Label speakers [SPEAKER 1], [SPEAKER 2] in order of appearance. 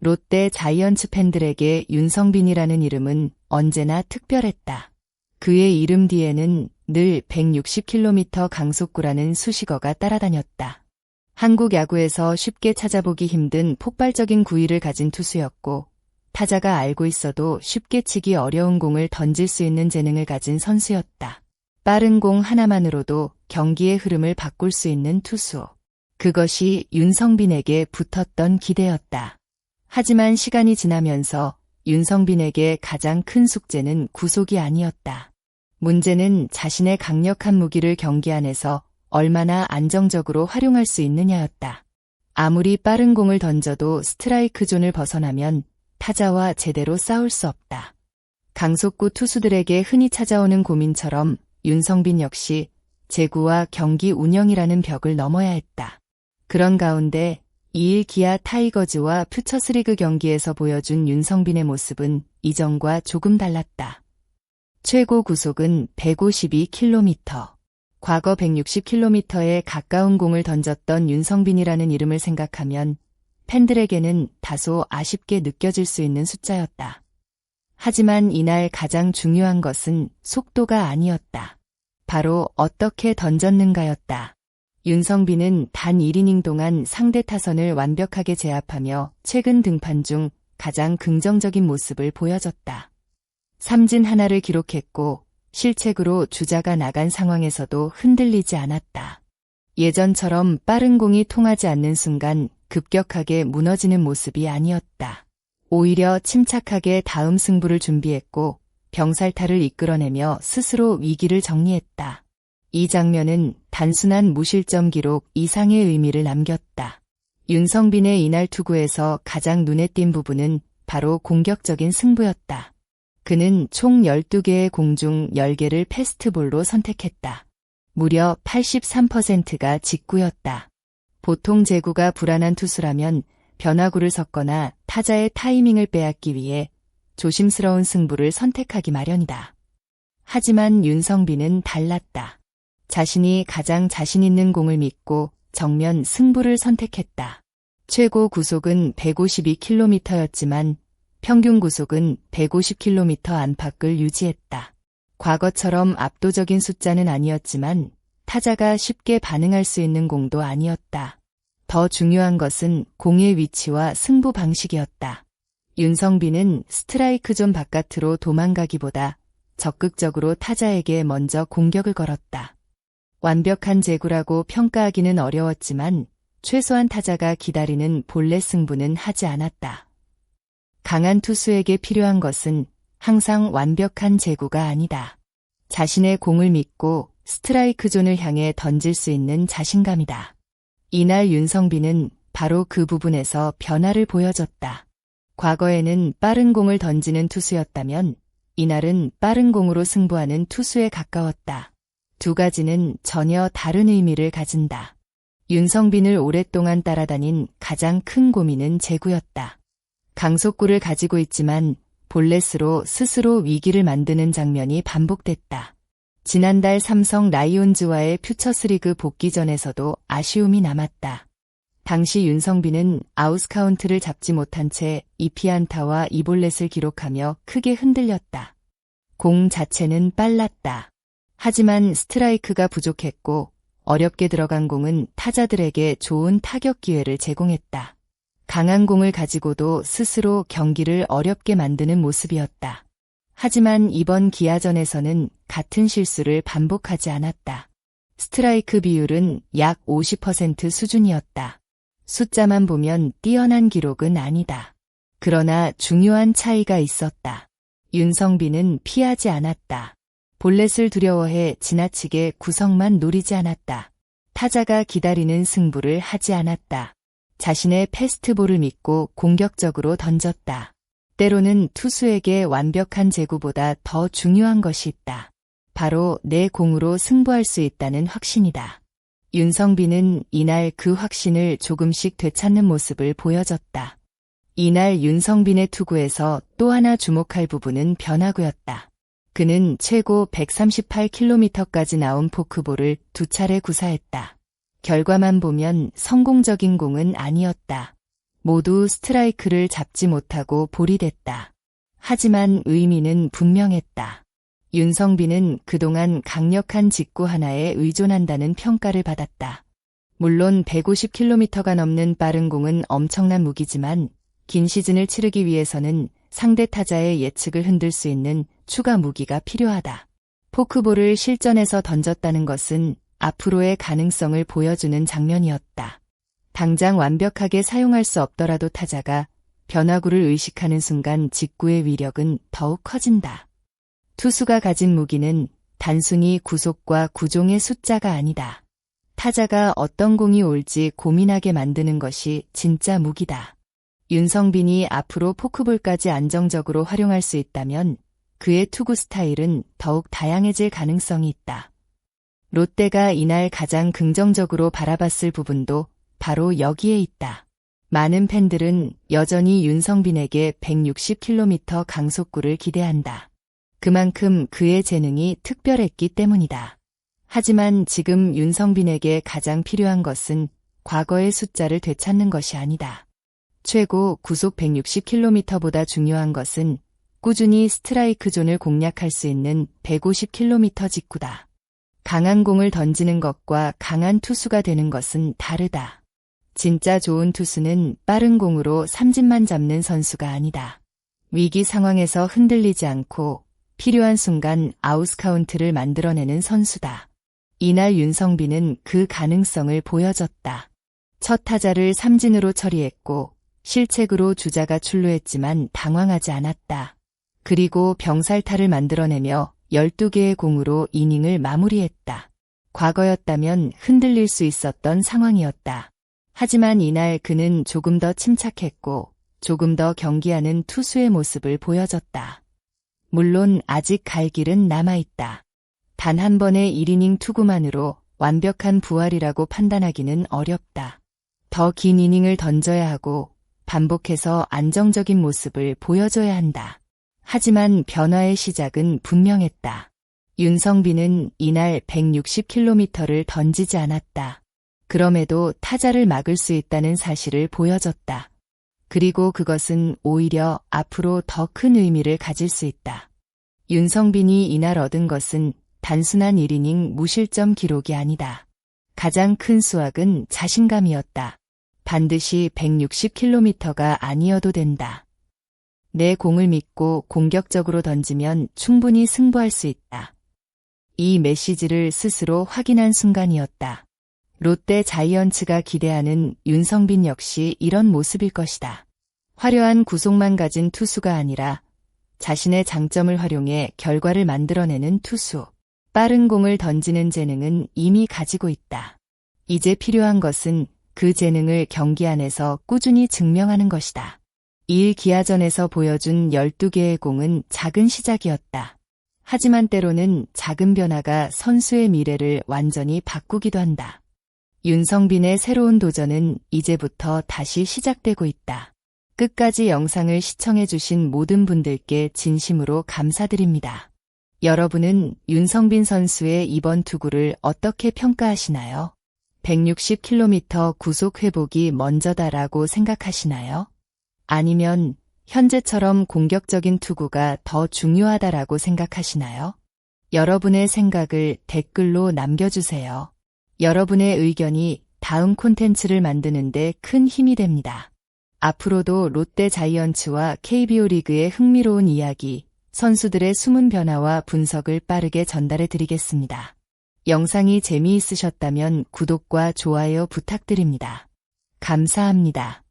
[SPEAKER 1] 롯데 자이언츠 팬들에게 윤성빈이라는 이름은 언제나 특별했다. 그의 이름 뒤에는 늘 160km 강속구라는 수식어가 따라다녔다. 한국 야구에서 쉽게 찾아보기 힘든 폭발적인 구위를 가진 투수였고, 타자가 알고 있어도 쉽게 치기 어려운 공을 던질 수 있는 재능을 가진 선수였다. 빠른 공 하나만으로도 경기의 흐름을 바꿀 수 있는 투수. 그것이 윤성빈에게 붙었던 기대였다. 하지만 시간이 지나면서 윤성빈에게 가장 큰 숙제는 구속이 아니었다. 문제는 자신의 강력한 무기를 경기 안에서 얼마나 안정적으로 활용할 수 있느냐였다. 아무리 빠른 공을 던져도 스트라이크 존을 벗어나면 타자와 제대로 싸울 수 없다. 강속구 투수들에게 흔히 찾아오는 고민처럼 윤성빈 역시 제구와 경기 운영이라는 벽을 넘어야 했다. 그런 가운데 2일 기아 타이거즈와 퓨처스리그 경기에서 보여준 윤성빈의 모습은 이전과 조금 달랐다. 최고 구속은 152km. 과거 160km에 가까운 공을 던졌던 윤성빈이라는 이름을 생각하면 팬들에게는 다소 아쉽게 느껴질 수 있는 숫자였다. 하지만 이날 가장 중요한 것은 속도가 아니었다. 바로 어떻게 던졌는가였다. 윤성빈은 단 1이닝 동안 상대 타선을 완벽하게 제압하며 최근 등판 중 가장 긍정적인 모습을 보여줬다. 삼진 하나를 기록했고 실책으로 주자가 나간 상황에서도 흔들리지 않았다. 예전처럼 빠른 공이 통하지 않는 순간 급격하게 무너지는 모습이 아니었다. 오히려 침착하게 다음 승부를 준비했고 병살타를 이끌어내며 스스로 위기를 정리했다. 이 장면은 단순한 무실점 기록 이상의 의미를 남겼다. 윤성빈의 이날 투구에서 가장 눈에 띈 부분은 바로 공격적인 승부였다. 그는 총 12개의 공 중 10개를 패스트볼로 선택했다. 무려 83%가 직구였다. 보통 제구가 불안한 투수라면 변화구를 섞거나 타자의 타이밍을 빼앗기 위해 조심스러운 승부를 선택하기 마련이다. 하지만 윤성빈은 달랐다. 자신이 가장 자신 있는 공을 믿고 정면 승부를 선택했다. 최고 구속은 152km였지만 평균 구속은 150km 안팎을 유지했다. 과거처럼 압도적인 숫자는 아니었지만 타자가 쉽게 반응할 수 있는 공도 아니었다. 더 중요한 것은 공의 위치와 승부 방식이었다. 윤성빈은 스트라이크 존 바깥으로 도망가기보다 적극적으로 타자에게 먼저 공격을 걸었다. 완벽한 제구라고 평가하기는 어려웠지만 최소한 타자가 기다리는 볼넷 승부는 하지 않았다. 강한 투수에게 필요한 것은 항상 완벽한 제구가 아니다. 자신의 공을 믿고 스트라이크 존을 향해 던질 수 있는 자신감이다. 이날 윤성빈은 바로 그 부분에서 변화를 보여줬다. 과거에는 빠른 공을 던지는 투수였다면 이날은 빠른 공으로 승부하는 투수에 가까웠다. 두 가지는 전혀 다른 의미를 가진다. 윤성빈을 오랫동안 따라다닌 가장 큰 고민은 제구였다. 강속구를 가지고 있지만 볼넷으로 스스로 위기를 만드는 장면이 반복됐다. 지난달 삼성 라이온즈와의 퓨처스리그 복귀전에서도 아쉬움이 남았다. 당시 윤성빈은 아웃카운트를 잡지 못한 채 2피안타와 2볼넷을 기록하며 크게 흔들렸다. 공 자체는 빨랐다. 하지만 스트라이크가 부족했고 어렵게 들어간 공은 타자들에게 좋은 타격 기회를 제공했다. 강한 공을 가지고도 스스로 경기를 어렵게 만드는 모습이었다. 하지만 이번 기아전에서는 같은 실수를 반복하지 않았다. 스트라이크 비율은 약 50% 수준이었다. 숫자만 보면 뛰어난 기록은 아니다. 그러나 중요한 차이가 있었다. 윤성빈은 피하지 않았다. 볼넷을 두려워해 지나치게 구석만 노리지 않았다. 타자가 기다리는 승부를 하지 않았다. 자신의 패스트볼을 믿고 공격적으로 던졌다. 때로는 투수에게 완벽한 제구보다 더 중요한 것이 있다. 바로 내 공으로 승부할 수 있다는 확신이다. 윤성빈은 이날 그 확신을 조금씩 되찾는 모습을 보여줬다. 이날 윤성빈의 투구에서 또 하나 주목할 부분은 변화구였다. 그는 최고 138km까지 나온 포크볼을 2차례 구사했다. 결과만 보면 성공적인 공은 아니었다. 모두 스트라이크를 잡지 못하고 볼이 됐다. 하지만 의미는 분명했다. 윤성빈은 그동안 강력한 직구 하나에 의존한다는 평가를 받았다. 물론 150km가 넘는 빠른 공은 엄청난 무기지만 긴 시즌을 치르기 위해서는 상대 타자의 예측을 흔들 수 있는 추가 무기가 필요하다. 포크볼을 실전에서 던졌다는 것은 앞으로의 가능성을 보여주는 장면이었다. 당장 완벽하게 사용할 수 없더라도 타자가 변화구를 의식하는 순간 직구의 위력은 더욱 커진다. 투수가 가진 무기는 단순히 구속과 구종의 숫자가 아니다. 타자가 어떤 공이 올지 고민하게 만드는 것이 진짜 무기다. 윤성빈이 앞으로 포크볼까지 안정적으로 활용할 수 있다면 그의 투구 스타일은 더욱 다양해질 가능성이 있다. 롯데가 이날 가장 긍정적으로 바라봤을 부분도 바로 여기에 있다. 많은 팬들은 여전히 윤성빈에게 160km 강속구를 기대한다. 그만큼 그의 재능이 특별했기 때문이다. 하지만 지금 윤성빈에게 가장 필요한 것은 과거의 숫자를 되찾는 것이 아니다. 최고 구속 160km보다 중요한 것은 꾸준히 스트라이크 존을 공략할 수 있는 150km 직구다. 강한 공을 던지는 것과 강한 투수가 되는 것은 다르다. 진짜 좋은 투수는 빠른 공으로 삼진만 잡는 선수가 아니다. 위기 상황에서 흔들리지 않고 필요한 순간 아웃카운트를 만들어내는 선수다. 이날 윤성빈은 그 가능성을 보여줬다. 첫 타자를 삼진으로 처리했고 실책으로 주자가 출루했지만 당황하지 않았다. 그리고 병살타를 만들어내며 12개의 공으로 이닝을 마무리했다. 과거였다면 흔들릴 수 있었던 상황이었다. 하지만 이날 그는 조금 더 침착했고 조금 더 경기하는 투수의 모습을 보여줬다. 물론 아직 갈 길은 남아있다. 단 한 번의 1이닝 투구만으로 완벽한 부활이라고 판단하기는 어렵다. 더 긴 이닝을 던져야 하고 반복해서 안정적인 모습을 보여줘야 한다. 하지만 변화의 시작은 분명했다. 윤성빈은 이날 160km를 던지지 않았다. 그럼에도 타자를 막을 수 있다는 사실을 보여줬다. 그리고 그것은 오히려 앞으로 더 큰 의미를 가질 수 있다. 윤성빈이 이날 얻은 것은 단순한 1이닝 무실점 기록이 아니다. 가장 큰 수확은 자신감이었다. 반드시 160km가 아니어도 된다. 내 공을 믿고 공격적으로 던지면 충분히 승부할 수 있다. 이 메시지를 스스로 확인한 순간이었다. 롯데 자이언츠가 기대하는 윤성빈 역시 이런 모습일 것이다. 화려한 구속만 가진 투수가 아니라 자신의 장점을 활용해 결과를 만들어내는 투수. 빠른 공을 던지는 재능은 이미 가지고 있다. 이제 필요한 것은 그 재능을 경기 안에서 꾸준히 증명하는 것이다. 2일 기아전에서 보여준 12개의 공은 작은 시작이었다. 하지만 때로는 작은 변화가 선수의 미래를 완전히 바꾸기도 한다. 윤성빈의 새로운 도전은 이제부터 다시 시작되고 있다. 끝까지 영상을 시청해주신 모든 분들께 진심으로 감사드립니다. 여러분은 윤성빈 선수의 이번 투구를 어떻게 평가하시나요? 160km 구속 회복이 먼저다라고 생각하시나요? 아니면 현재처럼 공격적인 투구가 더 중요하다라고 생각하시나요? 여러분의 생각을 댓글로 남겨주세요. 여러분의 의견이 다음 콘텐츠를 만드는데 큰 힘이 됩니다. 앞으로도 롯데 자이언츠와 KBO 리그의 흥미로운 이야기, 선수들의 숨은 변화와 분석을 빠르게 전달해 드리겠습니다. 영상이 재미있으셨다면 구독과 좋아요 부탁드립니다. 감사합니다.